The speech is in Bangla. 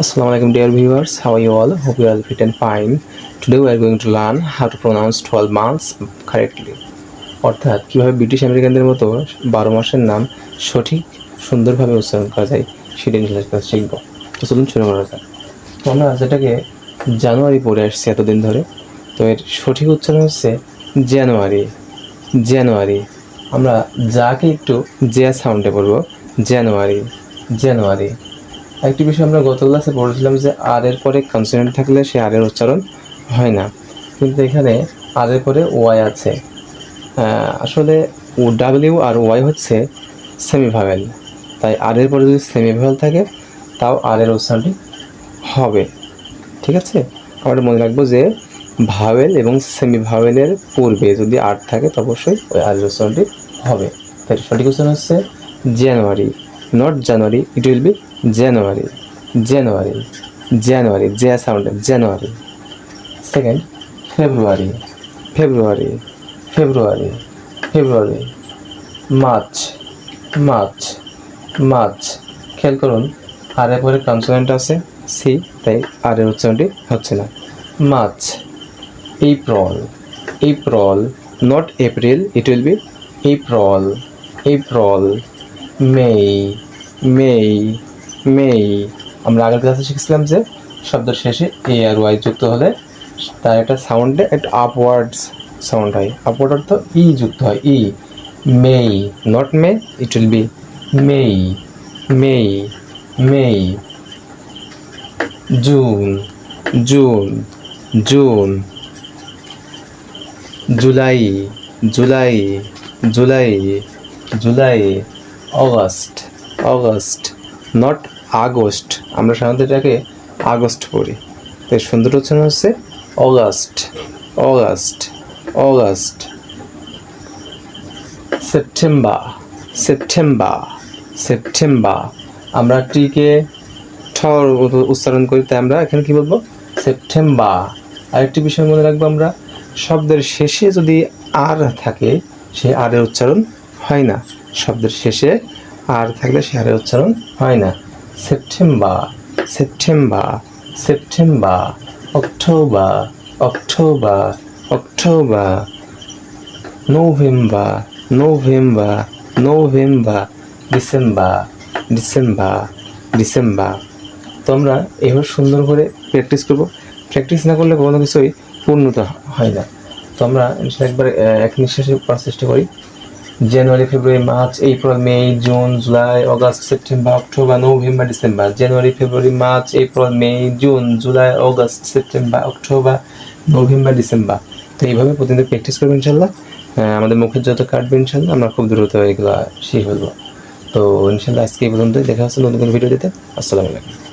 Assalamualaikum dear viewers, how are you all? Hope you are fit and fine. Today we are going to learn how to pronounce 12 months correctly. অর্থাৎ কীভাবে ব্রিটিশ আমেরিকানদের মতো 12 মাসের নাম সঠিক সুন্দরভাবে উচ্চারণ করা যায় সেটা নিয়ে শিখব। তো চলুন শুরু করা যাক। তো আমরা যেটাকে জানুয়ারি পড়ে আসছি এতদিন ধরে, তো এর সঠিক উচ্চারণ হচ্ছে জানুয়ারি। জানুয়ারি আমরা যাকে একটু জে সাউন্ডে পড়বো, জানুয়ারি জানুয়ারি। একটি বিষয় আমরা গত ক্লাসে পড়েছিলাম যে আর এর পরে কনসোনেন্ট থাকলে সে আর এর উচ্চারণ হয় না, কিন্তু এখানে আর এর পরে ওয়াই আছে। আসলে ডাব্লিউ আর ওয়াই হচ্ছে সেমিভাওয়েল, তাই আর এর পরে যদি সেমিভাওয়েল থাকে তাও আর এর উচ্চারণটি হবে। ঠিক আছে, আমরা মনে রাখবো যে ভাওয়েল এবং সেমিভাওয়েলের পূর্বে যদি আর থাকে তো অবশ্যই ওই আর এর উচ্চারণটি হবে। তাই সঠিক উচ্চারণ হচ্ছে January, not January, it will be January January January, J sound, January. Second, February February February February. March March March. খেয়াল করুন আর এর পরে কনসোনেন্ট আছে সি, তাই আর এর উচ্চারণটি হচ্ছে না। March. April April, not April, it will be April April. May May May. আমরা আগের ক্লাসে শিখেছিলাম যে শব্দের শেষে এ আর ওয়াই যুক্ত হলে তার একটা সাউন্ডে একটা আপওয়ার্ডস সাউন্ড হয়। আপওয়ার্ড অর্থ ই যুক্ত হয়, ই। May, not May, it will be May May May. June June June. July July July July. August August, not August. আমরা সাধারণত এটাকে আগস্ট পড়ি, তাই সুন্দর উচ্চারণ হচ্ছে August August August. September September September. আমরা টিকে ঠর উচ্চারণ করি, তাই আমরা এখানে কী বলবো, সেপ্টেম্বর। আরেকটি বিষয় মনে রাখবো, আমরা শব্দের শেষে যদি আর থাকে সে আর এর উচ্চারণ হয় না। শব্দের শেষে আর থাকলে সে আর এর উচ্চারণ হয় না। September September September. October October October. November November November. December December December. তো আমরা এভাবে সুন্দর করে প্র্যাকটিস করব। প্র্যাকটিস না করলে কোনো কিছুই পূর্ণতা হয় না। তো আমরা একবার এক নিঃশ্বাসে পড়ার চেষ্টা করি। January, February, March, April, May, June, July, August, September, October, November, December. January, February, March, April, May, June, July, August, September, October, November, December. তো এইভাবে প্রতিদিন প্র্যাকটিস করবো ইনশাল্লাহ। আমাদের মুখের যত কাটবে ইনশাল্লাহ আমরা খুব দ্রুত এগুলো শিখে ফেলবো। তো ইনশাল্লাহ আজকে এই পর্যন্তই। দেখা হচ্ছে নতুন কোনো ভিডিও দিতে। আসসালামু আলাইকুম।